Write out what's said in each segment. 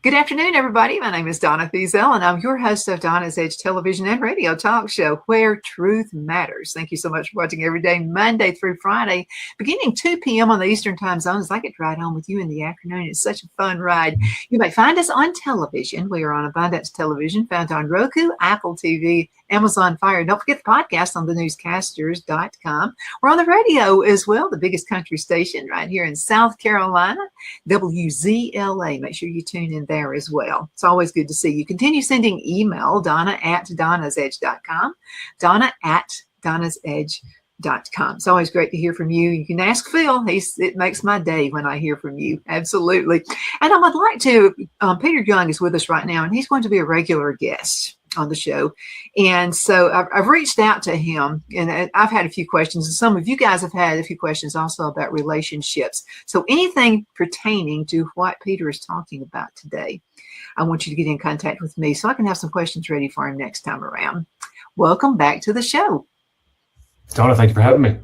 Good afternoon, everybody. My name is Donna Fiesel, and I'm your host of Donna's Edge television and radio talk show, Where Truth Matters. Thank you so much for watching every day, Monday through Friday, beginning 2 p.m. on the Eastern Time Zone, as I get to ride home with you in the afternoon. It's such a fun ride. You may find us on television. We are on Abundance Television, found on Roku, Apple TV, Amazon Fire. Don't forget the podcast on thenewscasters.com. We're on the radio as well, the biggest country station right here in South Carolina, WZLA. Make sure you tune in there as well. It's always good to see you. Continue sending email, Donna@donnasedge.com, Donna@donnasedge.com. It's always great to hear from you. You can ask Phil. It makes my day when I hear from you. Absolutely. And I would like to, Peter Young is with us right now, and he's going to be a regular guest on the show. And so I've reached out to him, and I've had a few questions, and some of you guys have had a few questions also about relationships. So anything pertaining to what Peter is talking about today, I want you to get in contact with me so I can have some questions ready for him next time around. Welcome back to the show. Donna, thank you for having me.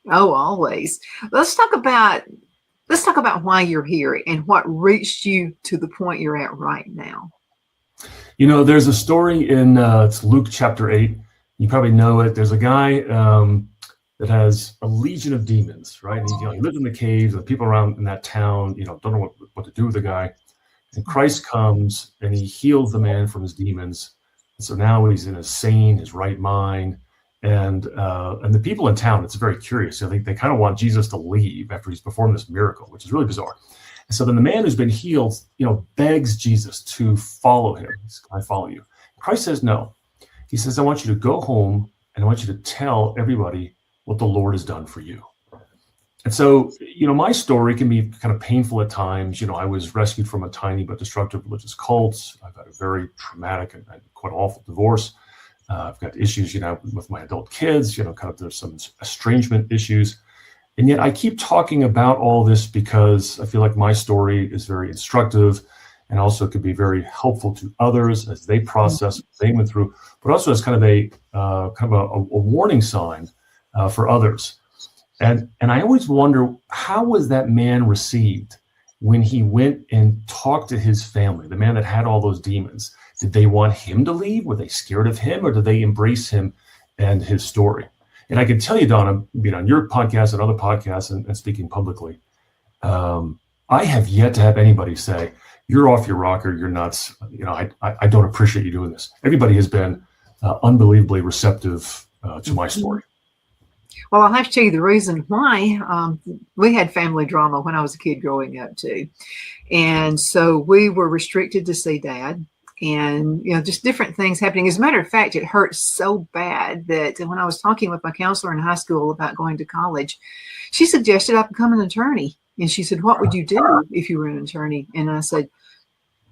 Oh, always. Let's talk about why you're here and what reached you to the point you're at right now. You know, there's a story in it's Luke chapter 8. You probably know it. There's a guy that has a legion of demons, right? And, he lives in the caves, and the people around in that town, don't know what to do with the guy. And Christ comes and he heals the man from his demons. And so now he's in his right mind. And the people in town, it's very curious. They kind of want Jesus to leave after he's performed this miracle, which is really bizarre. And so then the man who's been healed, begs Jesus to follow him. He says, "Can I follow you?" Christ says no. He says, "I want you to go home and I want you to tell everybody what the Lord has done for you." And so, my story can be kind of painful at times. I was rescued from a tiny but destructive religious cult. I've had a very traumatic and quite awful divorce. I've got issues, with my adult kids, there's some estrangement issues. And yet I keep talking about all this because I feel like my story is very instructive and also could be very helpful to others as they process what they went through, but also as kind of a warning sign for others. And I always wonder, how was that man received when he went and talked to his family, the man that had all those demons? Did they want him to leave? Were they scared of him, or did they embrace him and his story? And I can tell you, Donna, on your podcast and other podcasts and speaking publicly, I have yet to have anybody say, "You're off your rocker, you're nuts. I don't appreciate you doing this." Everybody has been unbelievably receptive to my story. Well, I'll have to tell you the reason why. We had family drama when I was a kid growing up too. And so we were restricted to see Dad. And, just different things happening. As a matter of fact, it hurt so bad that when I was talking with my counselor in high school about going to college, she suggested I become an attorney. And she said, "What would you do if you were an attorney?" And I said,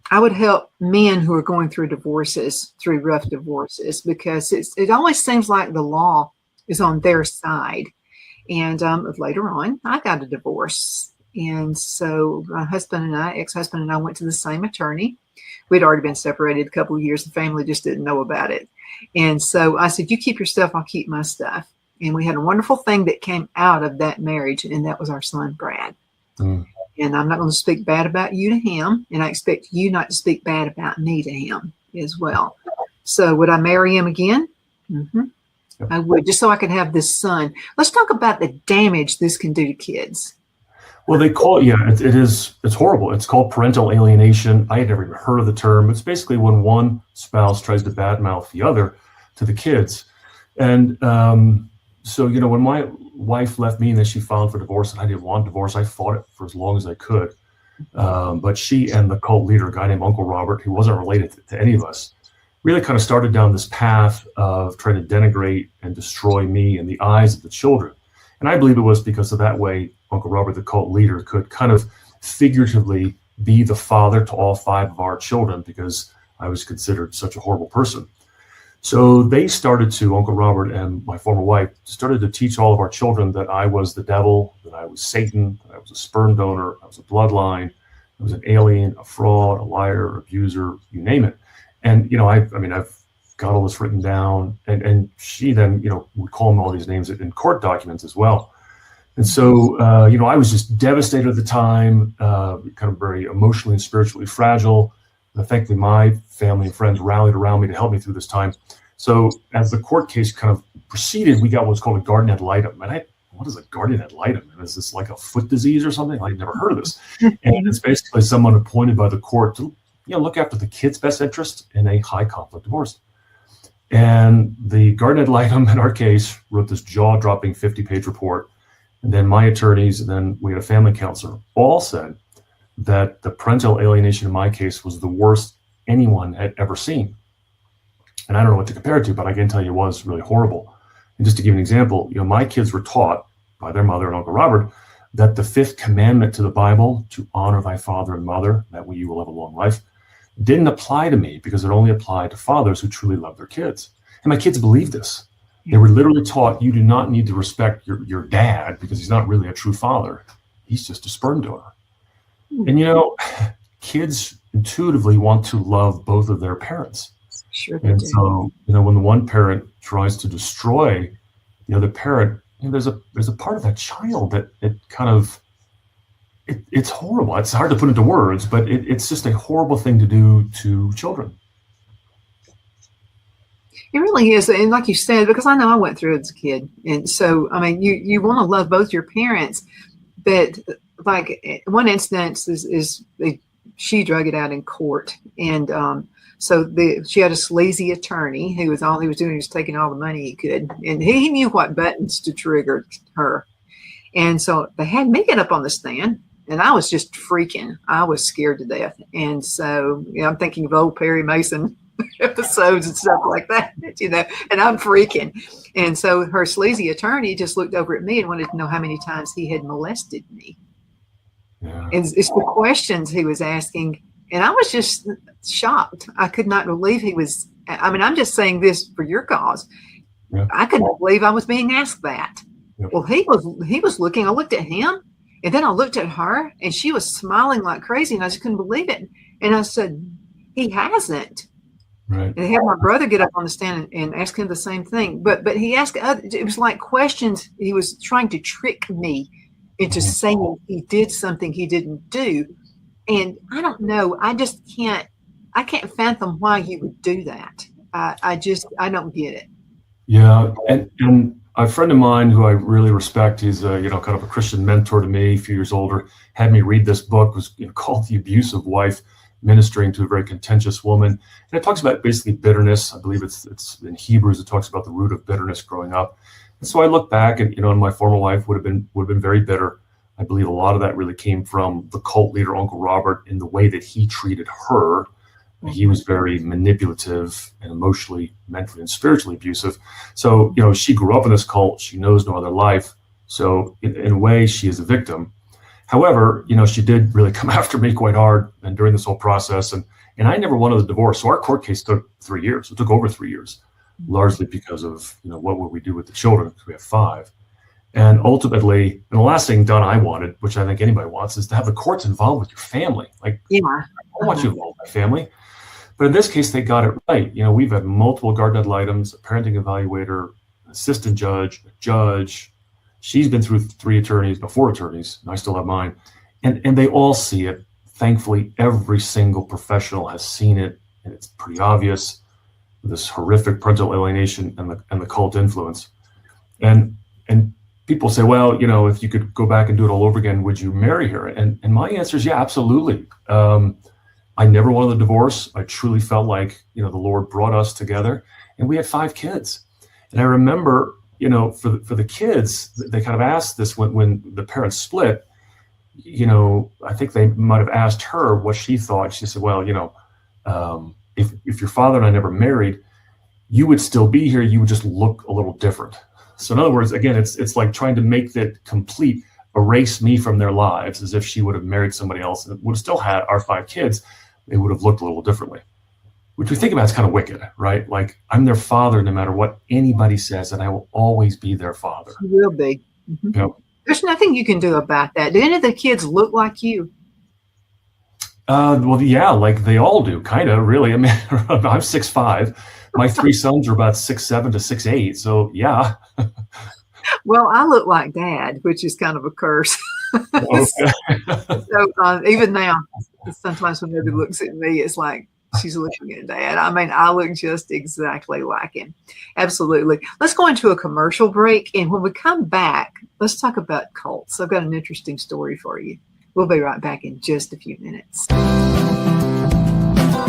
"I would help men who are going through rough divorces, because it always seems like the law is on their side." And later on, I got a divorce. And so my ex-husband and I went to the same attorney. We'd already been separated a couple of years. The family just didn't know about it. And so I said, "You keep your stuff, I'll keep my stuff." And we had a wonderful thing that came out of that marriage, and that was our son, Brad. And I'm not going to speak bad about you to him, and I expect you not to speak bad about me to him as well. So would I marry him again? I would, just so I could have this son. Let's talk about the damage this can do to kids. Well, they call it's horrible. It's called parental alienation. I had never even heard of the term. It's basically when one spouse tries to badmouth the other to the kids. And so, when my wife left me and then she filed for divorce, and I didn't want divorce, I fought it for as long as I could. But she and the cult leader, a guy named Uncle Robert, who wasn't related to any of us, really kind of started down this path of trying to denigrate and destroy me in the eyes of the children. And I believe it was because of that way Uncle Robert, the cult leader, could kind of figuratively be the father to all 5 of our children because I was considered such a horrible person. So they started to, Uncle Robert and my former wife, started to teach all of our children that I was the devil, that I was Satan, that I was a sperm donor, I was a bloodline, I was an alien, a fraud, a liar, abuser, you name it. And, I've got all this written down. And she then, would call them all these names in court documents as well. And so, I was just devastated at the time, kind of very emotionally and spiritually fragile. Thankfully, my family and friends rallied around me to help me through this time. So as the court case kind of proceeded, we got what's called a guardian ad litem. And what is a guardian ad litem? Is this like a foot disease or something? I'd never heard of this. And it's basically someone appointed by the court to look after the kid's best interest in a high conflict divorce. And the guardian ad litem in our case wrote this jaw-dropping 50-page report. And then my attorneys, and then we had a family counselor, all said that the parental alienation in my case was the worst anyone had ever seen. And I don't know what to compare it to, but I can tell you it was really horrible. And just to give you an example, my kids were taught by their mother and Uncle Robert that the 5th commandment to the Bible, to honor thy father and mother, that way you will have a long life, didn't apply to me because it only applied to fathers who truly love their kids. And my kids believed this. They were literally taught you do not need to respect your dad because he's not really a true father. He's just a sperm donor. And, kids intuitively want to love both of their parents. Sure. And so, when the one parent tries to destroy the other parent, there's a part of that child that it's horrible. It's hard to put into words, but it's just a horrible thing to do to children. It really is. And like you said, because I know I went through it as a kid. And so, you want to love both your parents, but like one instance is she drug it out in court. And so she had a sleazy attorney who was all he was doing was taking all the money he could. And he knew what buttons to trigger her. And so they had me get up on the stand. And I was just freaking. I was scared to death. And so I'm thinking of old Perry Mason episodes and stuff like that, and I'm freaking. And so her sleazy attorney just looked over at me and wanted to know how many times he had molested me. Yeah. And it's the questions he was asking. And I was just shocked. I could not believe he was. I'm just saying this for your cause. Yeah. I couldn't believe I was being asked that. Yeah. Well, he was looking. I looked at him, and then I looked at her, and she was smiling like crazy, and I just couldn't believe it. And I said, he hasn't. Right. And they had my brother get up on the stand and ask him the same thing. But he asked, it was like questions. He was trying to trick me into saying he did something he didn't do. And I don't know. I can't fathom why he would do that. I don't get it. Yeah. And a friend of mine who I really respect, he's kind of a Christian mentor to me, a few years older, had me read this book. It was called The Abusive Wife, Ministering to a Very Contentious Woman. And it talks about basically bitterness. I believe it's in Hebrews, it talks about the root of bitterness growing up. And so I look back and, and my former life would have been very bitter. I believe a lot of that really came from the cult leader, Uncle Robert, in the way that he treated her. He was very manipulative and emotionally, mentally, and spiritually abusive. So, she grew up in this cult. She knows no other life. So in a way, she is a victim. However, she did really come after me quite hard and during this whole process. And I never wanted the divorce. So our court case took 3 years. It took over 3 years, largely because of, what would we do with the children? Because we have 5. And ultimately, and the last thing Donna I wanted, which I think anybody wants, is to have the courts involved with your family. Like, I want you involved with my family. But in this case, they got it right. We've had multiple guardian ad litems, a parenting evaluator, an assistant judge, a judge. She's been through 4 attorneys, and I still have mine. And they all see it. Thankfully, every single professional has seen it, and it's pretty obvious, this horrific parental alienation and the cult influence. And people say, well, if you could go back and do it all over again, would you marry her? And my answer is, yeah, absolutely. I never wanted a divorce. I truly felt like, the Lord brought us together, and we had 5 kids. And I remember, for the kids, they kind of asked this when the parents split. I think they might have asked her what she thought. She said, well, if your father and I never married, you would still be here. You would just look a little different. So in other words, again, it's like trying to make that complete erase me from their lives, as if she would have married somebody else and would have still had our 5 kids, they would have looked a little differently. Which we think about is kind of wicked, right? Like, I'm their father no matter what anybody says, and I will always be their father. You will be. Mm-hmm. You know? There's nothing you can do about that. Do any of the kids look like you? Well, yeah, like they all do, kind of, really. I mean, I'm 6'5". My 3 sons are about 6'7" to 6'8". So, yeah. Well, I look like Dad, which is kind of a curse. Okay. So even now, sometimes when nobody looks at me, it's like she's looking at Dad. I mean, I look just exactly like him. Absolutely. Let's go into a commercial break. And when we come back, let's talk about cults. I've got an interesting story for you. We'll be right back in just a few minutes.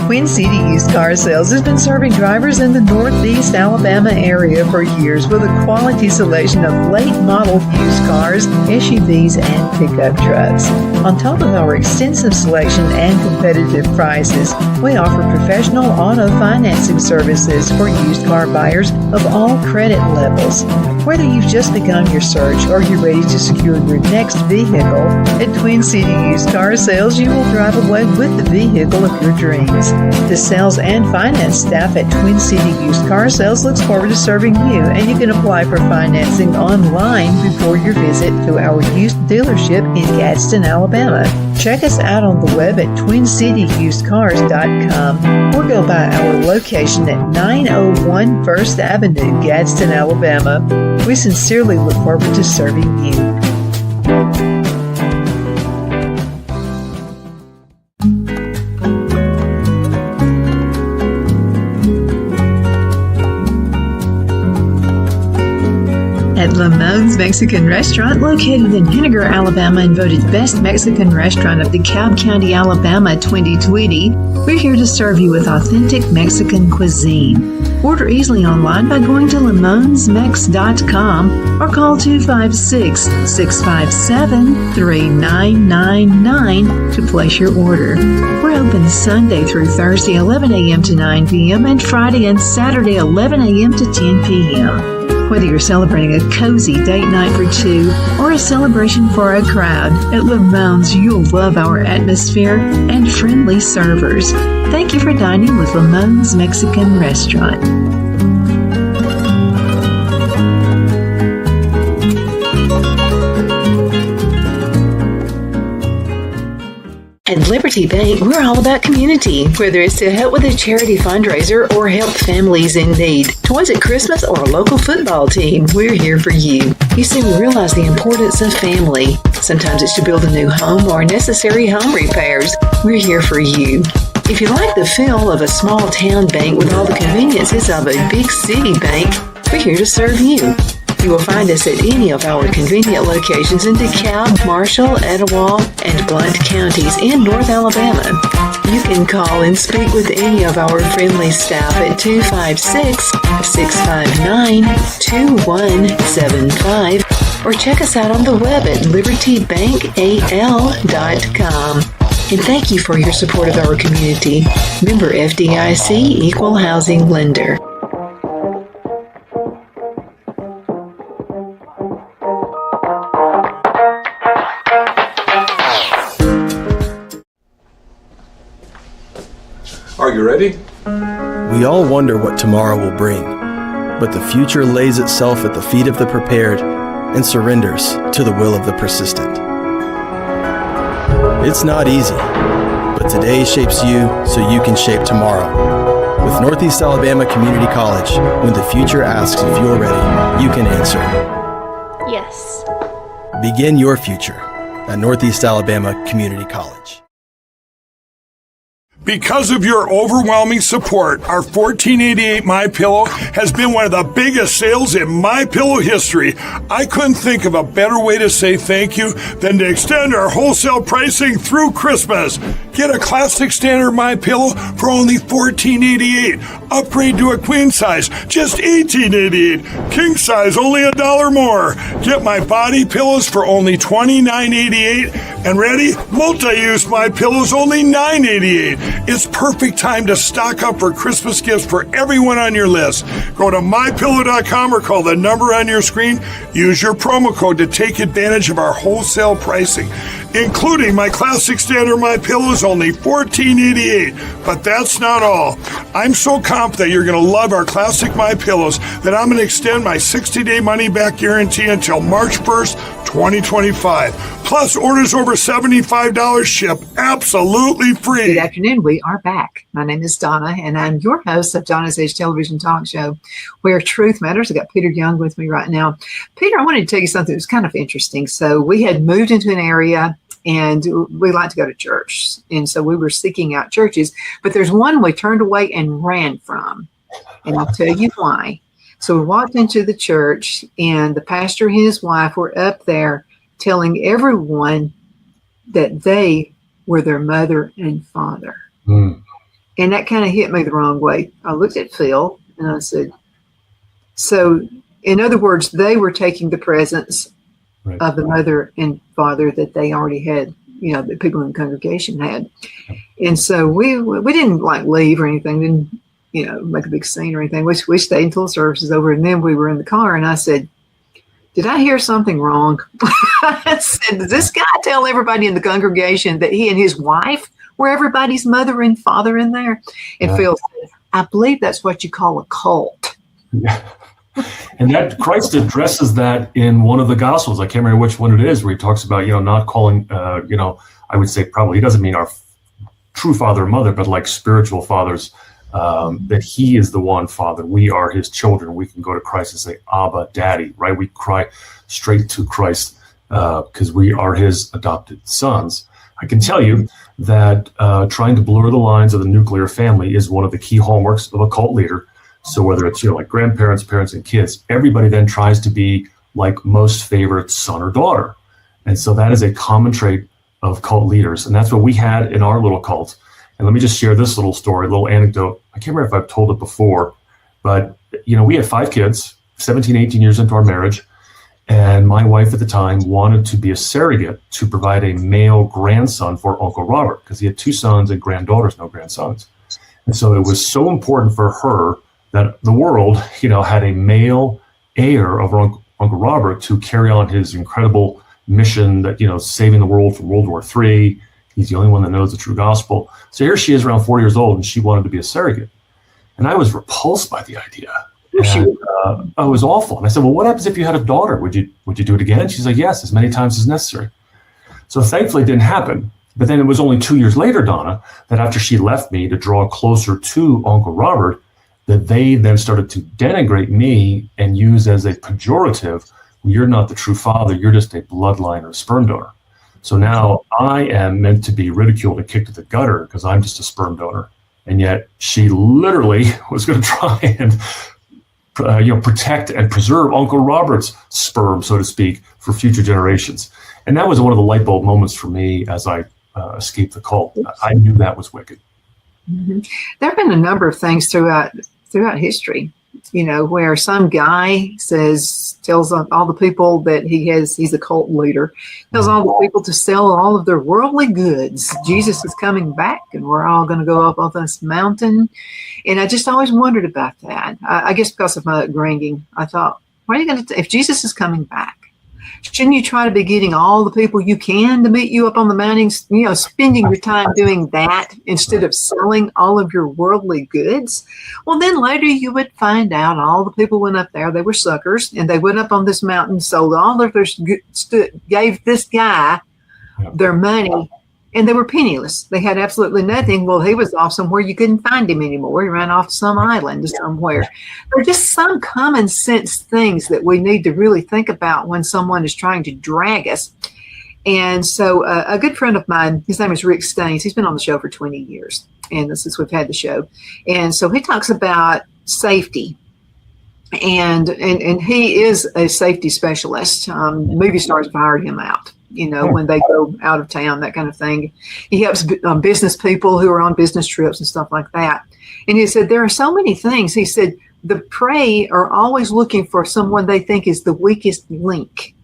Twin City Used Car Sales has been serving drivers in the Northeast Alabama area for years with a quality selection of late model used cars, SUVs, and pickup trucks. On top of our extensive selection and competitive prices, we offer professional auto financing services for used car buyers of all credit levels. Whether you've just begun your search or you're ready to secure your next vehicle, at Twin City Used Car Sales, you will drive away with the vehicle of your dreams. The sales and finance staff at Twin City Used Car Sales looks forward to serving you, and you can apply for financing online before your visit to our used dealership in Gadsden, Alabama. Check us out on the web at twincityusedcars.com or go by our location at 901 First Avenue, Gadsden, Alabama. We sincerely look forward to serving you. At Lamone's Mexican Restaurant, located in Henniger, Alabama, and voted Best Mexican Restaurant of DeKalb County, Alabama 2020, we're here to serve you with authentic Mexican cuisine. Order easily online by going to lamonsmex.com or call 256-657-3999 to place your order. We're open Sunday through Thursday, 11 a.m. to 9 p.m. and Friday and Saturday, 11 a.m. to 10 p.m. Whether you're celebrating a cozy date night for 2 or a celebration for a crowd, at Lamone's you'll love our atmosphere and friendly servers. Thank you for dining with Lamone's Mexican Restaurant. At Liberty Bank, we're all about community. Whether it's to help with a charity fundraiser or help families in need, toys at Christmas, or a local football team, we're here for you. You see, we realize the importance of family. Sometimes it's to build a new home or necessary home repairs. We're here for you. If you like the feel of a small town bank with all the conveniences of a big city bank, we're here to serve you. You will find us at any of our convenient locations in DeKalb, Marshall, Etowah, and Blount counties in North Alabama. You can call and speak with any of our friendly staff at 256-659-2175 or check us out on the web at libertybankal.com. And thank you for your support of our community. Member FDIC Equal Housing Lender. Are you ready? We all wonder what tomorrow will bring, but the future lays itself at the feet of the prepared and surrenders to the will of the persistent. It's not easy, but today shapes you so you can shape tomorrow. With Northeast Alabama Community College, when the future asks if you're ready, you can answer. Yes. Begin your future at Northeast Alabama Community College. Because of your overwhelming support, our 1488 MyPillow has been one of the biggest sales in MyPillow history. I couldn't think of a better way to say thank you than to extend our wholesale pricing through Christmas. Get a classic standard MyPillow for only $14.88. Upgrade to a queen size, just $18.88. King size, only $1 more. Get my body pillows for only $29.88. And ready? Multi-use MyPillows, only $9.88. It's perfect time to stock up for Christmas gifts for everyone on your list. Go to mypillow.com or call the number on your screen. Use your promo code to take advantage of our wholesale pricing, including my classic standard MyPillow is only $14.88. But that's not all. I'm so confident you're going to love our classic MyPillows that I'm going to extend my 60-day money-back guarantee until March 1st, 2025. Plus, orders over $75 ship absolutely free. Good afternoon. We are back. My name is Donna, and I'm your host of Donna's Age Television Talk Show, where truth matters. I got Peter Young with me right now. Peter, I wanted to tell you something that was kind of interesting. So we had moved into an area, and we like to go to church. And so we were seeking out churches, but there's one we turned away and ran from. And I'll tell you why. So we walked into the church, and the pastor and his wife were up there telling everyone that they were their mother and father. And that kind of hit me the wrong way. I looked at Phil and I said, so in other words, they were taking the presence of the mother and father that they already had, you know, that people in the congregation had. And so we didn't like leave or anything, didn't, you know, make a big scene or anything. We stayed until the service was over, and then we were in the car, and I said, did I hear something wrong? I said, did this guy tell everybody in the congregation that he and his wife were everybody's mother and father in there? And Phil said, I believe that's what you call a cult. Yeah. And that Christ addresses that in one of the Gospels. I can't remember which one it is, where he talks about, you know, not calling, you know, I would say probably he doesn't mean our true father and mother, but like spiritual fathers, that he is the one father. We are his children. We can go to Christ and say, Abba, Daddy, right? We cry straight to Christ because we are his adopted sons. I can tell you that trying to blur the lines of the nuclear family is one of the key hallmarks of a cult leader. So whether it's, you know, like grandparents, parents, and kids, everybody then tries to be like most favorite son or daughter. And so that is a common trait of cult leaders. And that's what we had in our little cult. And let me just share this little story, a little anecdote. I can't remember if I've told it before, but, you know, we had 5 kids, 17, 18 years into our marriage. And my wife at the time wanted to be a surrogate to provide a male grandson for Uncle Robert, because he had 2 sons and granddaughters, no grandsons. And so it was so important for her that the world, you know, had a male heir of Uncle Robert to carry on his incredible mission that, you know, saving the world from World War III. He's the only one that knows the true gospel. So here she is around 4 years old, and she wanted to be a surrogate. And I was repulsed by the idea. And, it was awful. And I said, well, what happens if you had a daughter? Would you do it again? She's like, yes, as many times as necessary. So thankfully it didn't happen. But then it was only 2 years later, Donna, that after she left me to draw closer to Uncle Robert, that they then started to denigrate me and use as a pejorative, you're not the true father, you're just a bloodline or sperm donor. So now I am meant to be ridiculed and kicked to the gutter because I'm just a sperm donor. And yet she literally was going to try and you know, protect and preserve Uncle Robert's sperm, so to speak, for future generations. And that was one of the light bulb moments for me as I escaped the cult. I knew that was wicked. Mm-hmm. There have been a number of things throughout history, you know, where some guy tells all the people that he's a cult leader, tells all the people to sell all of their worldly goods. Jesus is coming back, and we're all going to go up on this mountain. And I just always wondered about that. I guess because of my upbringing, I thought, why are you going to, if Jesus is coming back, shouldn't you try to be getting all the people you can to meet you up on the mountains, you know, spending your time doing that instead of selling all of your worldly goods? Well, then later you would find out all the people went up there, they were suckers, and they went up on this mountain, sold all of their, gave this guy their money, and they were penniless. They had absolutely nothing. Well, he was off somewhere you couldn't find him anymore. He ran off to some island somewhere. There are just some common sense things that we need to really think about when someone is trying to drag us. And so a good friend of mine, his name is Rick Staines. He's been on the show for 20 years, and since we've had the show. And so he talks about safety. And he is a safety specialist. Movie stars have hired him out, you know, when they go out of town, that kind of thing. He helps business people who are on business trips and stuff like that. And he said, there are so many things. He said, the prey are always looking for someone they think is the weakest link.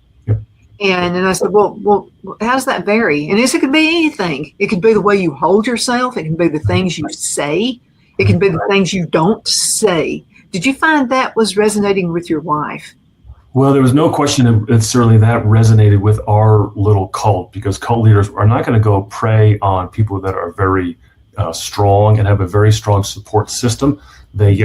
And I said, well, how does that vary? And it could be anything. It could be the way you hold yourself. It can be the things you say. It can be the things you don't say. Did you find that was resonating with your wife? Well, there was no question that certainly that resonated with our little cult, because cult leaders are not going to go prey on people that are very strong and have a very strong support system. They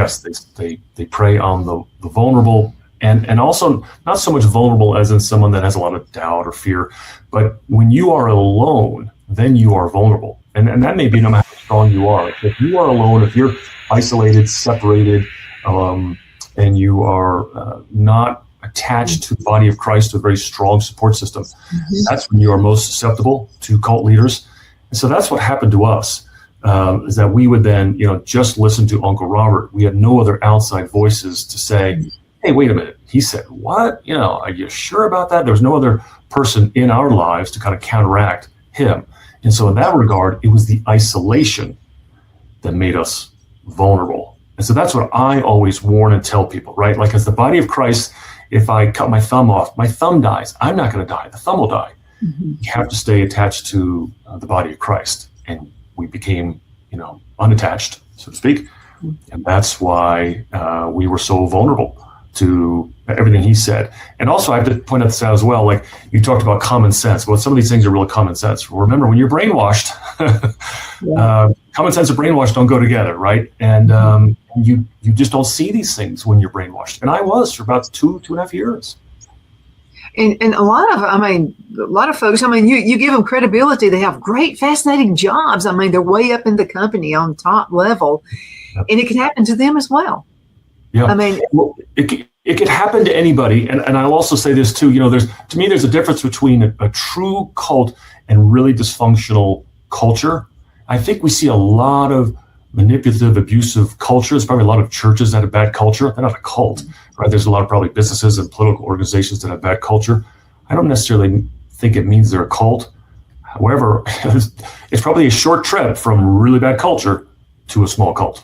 prey on the vulnerable, and also not so much vulnerable as in someone that has a lot of doubt or fear, but when you are alone, then you are vulnerable. And that may be no matter how strong you are. If you are alone, if you're isolated, separated, and you are not attached to the body of Christ, to a very strong support system, that's when you are most susceptible to cult leaders. And so that's what happened to us, is that we would then, just listen to Uncle Robert. We had no other outside voices to say, hey, wait a minute. He said, what? Are you sure about that? There was no other person in our lives to kind of counteract him. And so in that regard, it was the isolation that made us vulnerable. And so that's what I always warn and tell people, right? Like, as the body of Christ, if I cut my thumb off, my thumb dies. I'm not going to die. The thumb will die. You have to stay attached to the body of Christ. And we became, unattached, so to speak. And that's why we were so vulnerable to everything he said. And also, I have to point out this out as well. Like, you talked about common sense. Well, some of these things are really common sense. Remember, when you're brainwashed, common sense and brainwashed don't go together, right? And you just don't see these things when you're brainwashed. And I was for about two and a half years. And a lot of folks, you give them credibility. They have great, fascinating jobs. They're way up in the company on top level, and it can happen to them as well. Yeah. It could happen to anybody. And I'll also say this too, there's a difference between a true cult and really dysfunctional culture. I think we see a lot of manipulative, abusive cultures, probably a lot of churches that have bad culture. They're not a cult, right? There's a lot of probably businesses and political organizations that have bad culture. I don't necessarily think it means they're a cult. However, it's probably a short trip from really bad culture to a small cult.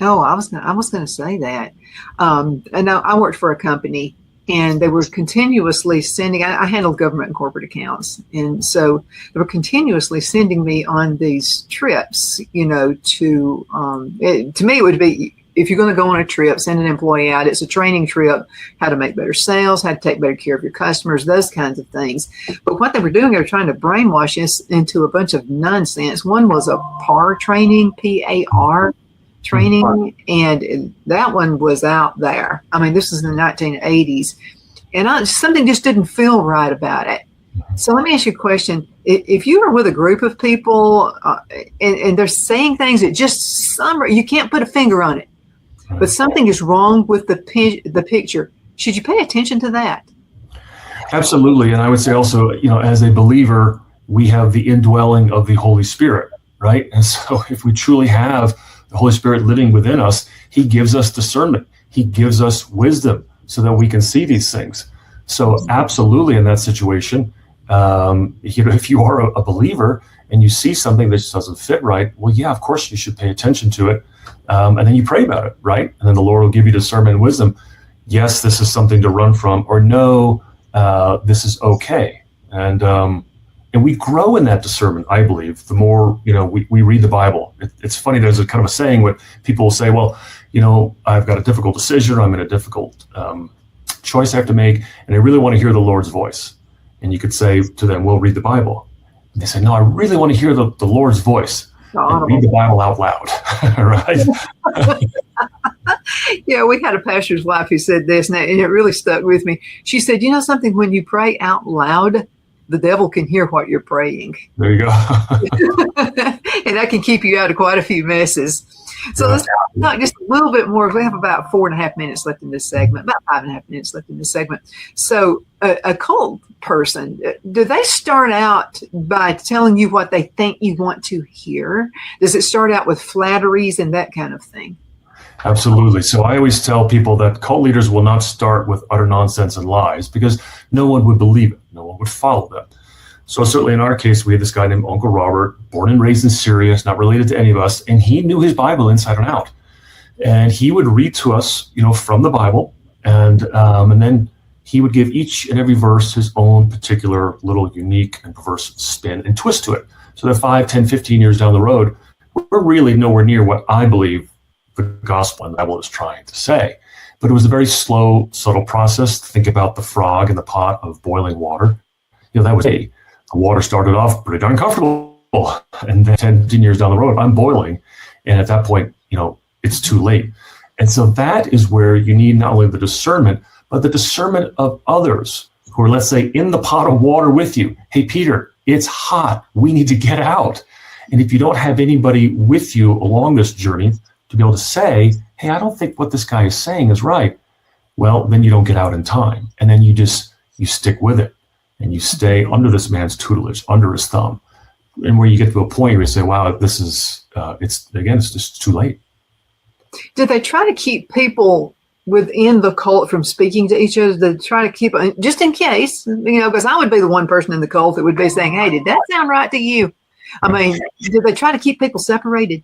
Oh, I was going to say that. And I worked for a company, and they were continuously sending. I handled government and corporate accounts, and so they were continuously sending me on these trips. To me, it would be, if you're going to go on a trip, send an employee out. It's a training trip, how to make better sales, how to take better care of your customers, those kinds of things. But what they were doing, they were trying to brainwash us into a bunch of nonsense. One was a PAR training, PAR training, and that one was out there. This is in the 1980s, and something just didn't feel right about it. So let me ask you a question. If you are with a group of people and they're saying things that just you can't put a finger on it, but something is wrong with the picture, should you pay attention to that? Absolutely. And I would say also, as a believer, we have the indwelling of the Holy Spirit, right? And so if we truly have the Holy Spirit living within us, he gives us discernment. He gives us wisdom so that we can see these things. So absolutely, in that situation, if you are a believer and you see something that just doesn't fit right, well, yeah, of course you should pay attention to it. And then you pray about it, right? And then the Lord will give you discernment and wisdom. Yes, this is something to run from, or no, this is okay. And we grow in that discernment, I believe, the more, we read the Bible. It's funny, there's a kind of a saying where people will say, well, I've got a difficult decision, I'm in a difficult choice I have to make, and I really want to hear the Lord's voice. And you could say to them, well, read the Bible. And they say, no, I really want to hear the Lord's voice. And read the Bible out loud, right? Yeah, we had a pastor's wife who said this, and it really stuck with me. She said, something, when you pray out loud, the devil can hear what you're praying. There you go. And that can keep you out of quite a few messes. So let's talk just a little bit more. We have about 4.5 minutes left in this segment, about 5.5 minutes left in this segment. So a cult person, do they start out by telling you what they think you want to hear? Does it start out with flatteries and that kind of thing? Absolutely. So I always tell people that cult leaders will not start with utter nonsense and lies, because no one would believe it. No one would follow them. So certainly in our case, we had this guy named Uncle Robert, born and raised in Syria, not related to any of us, and he knew his Bible inside and out. And he would read to us, from the Bible, and then he would give each and every verse his own particular little unique and perverse spin and twist to it. So that 5, 10, 15 years down the road, we're really nowhere near what I believe the gospel and the Bible is trying to say. But it was a very slow, subtle process. Think about the frog in the pot of boiling water. That was the water started off pretty darn comfortable. And then 10, 15 years down the road, I'm boiling. And at that point, it's too late. And so that is where you need not only the discernment, but the discernment of others who are, let's say, in the pot of water with you. Hey, Peter, it's hot. We need to get out. And if you don't have anybody with you along this journey to be able to say, hey, I don't think what this guy is saying is right, well, then you don't get out in time. And then you stick with it. And you stay under this man's tutelage, under his thumb. And where you get to a point where you say, wow, this is, it's just too late. Did they try to keep people within the cult from speaking to each other? They try to keep, just in case, because I would be the one person in the cult that would be saying, hey, did that sound right to you? I mean, did they try to keep people separated?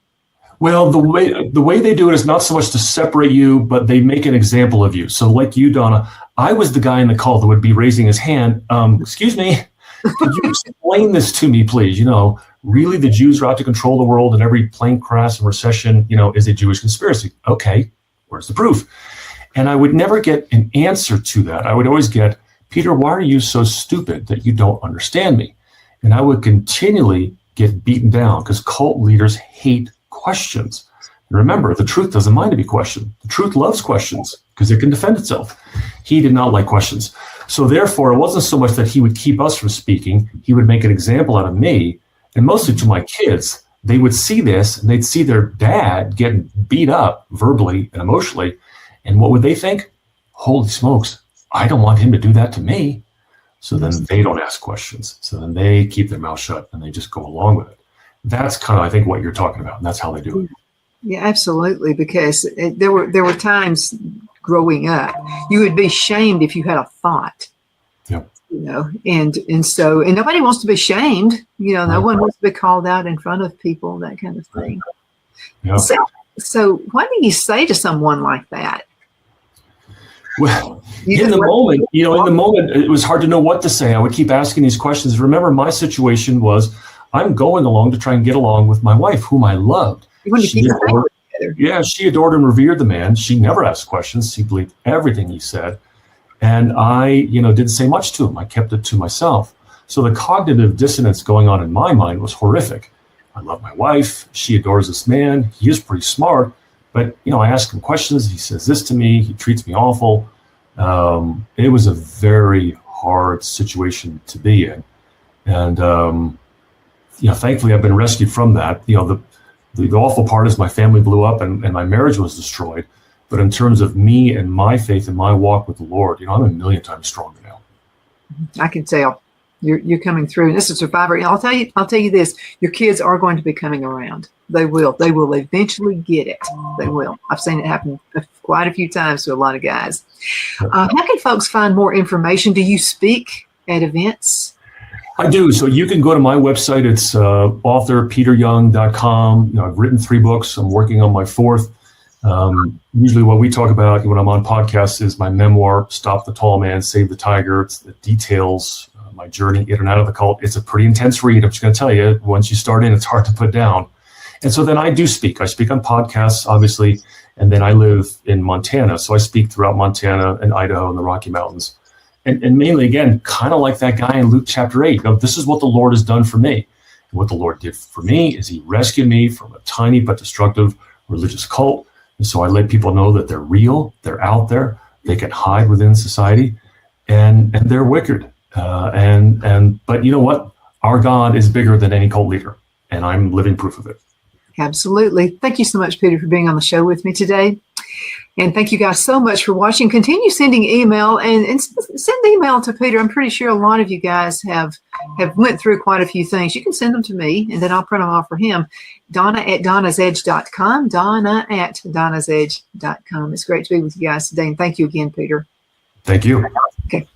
Well, the way they do it is not so much to separate you, but they make an example of you. So like you, Donna, I was the guy in the cult that would be raising his hand. Excuse me, could you explain this to me, please? Really the Jews are out to control the world, and every plane crash and recession, is a Jewish conspiracy. Okay, where's the proof? And I would never get an answer to that. I would always get, Peter, why are you so stupid that you don't understand me? And I would continually get beaten down because cult leaders hate questions. And remember, the truth doesn't mind to be questioned. The truth loves questions because it can defend itself. He did not like questions. So therefore, it wasn't so much that he would keep us from speaking. He would make an example out of me, and mostly to my kids. They would see this, and they'd see their dad getting beat up verbally and emotionally. And what would they think? Holy smokes, I don't want him to do that to me. So then they don't ask questions. So then they keep their mouth shut, and they just go along with it. That's kind of, I think, what you're talking about, and that's how they do it. Yeah, absolutely. Because there were times growing up, you would be shamed if you had a thought. Yep. And so nobody wants to be shamed. No one wants to be called out in front of people, that kind of thing. Yep. So what do you say to someone like that? Well, in the moment, it was hard to know what to say. I would keep asking these questions. Remember, my situation was I'm going along to try and get along with my wife, whom I loved. You want to keep the family together. Yeah, she adored and revered the man. She never asked questions. She believed everything he said. And I, didn't say much to him. I kept it to myself. So the cognitive dissonance going on in my mind was horrific. I love my wife. She adores this man. He is pretty smart. But, I ask him questions. He says this to me. He treats me awful. It was a very hard situation to be in. And, thankfully, I've been rescued from that. The awful part is my family blew up and my marriage was destroyed. But in terms of me and my faith and my walk with the Lord, I'm a million times stronger now. I can tell you're coming through. And this is a survivor. And I'll tell you this: your kids are going to be coming around. They will. They will eventually get it. They will. I've seen it happen quite a few times to a lot of guys. How can folks find more information? Do you speak at events? I do. So you can go to my website. It's authorpeteryoung.com. I've written 3 books. I'm working on my 4th. Usually what we talk about when I'm on podcasts is my memoir, Stop the Tall Man, Save the Tiger. It's the details, my journey in and out of the cult. It's a pretty intense read. I'm just going to tell you, once you start in, it's hard to put down. And so then I do speak. I speak on podcasts, obviously, and then I live in Montana. So I speak throughout Montana and Idaho and the Rocky Mountains. And mainly, again, kind of like that guy in Luke chapter 8. This is what the Lord has done for me. And what the Lord did for me is he rescued me from a tiny but destructive religious cult. And so I let people know that they're real, they're out there, they can hide within society, and they're wicked. But you know what? Our God is bigger than any cult leader, and I'm living proof of it. Absolutely. Thank you so much, Peter, for being on the show with me today. And thank you guys so much for watching. Continue sending email and send email to Peter. I'm pretty sure a lot of you guys have went through quite a few things. You can send them to me, and then I'll print them off for him. Donna at donnasedge.com. Donna at donnasedge.com. It's great to be with you guys today. And thank you again, Peter. Thank you. Okay.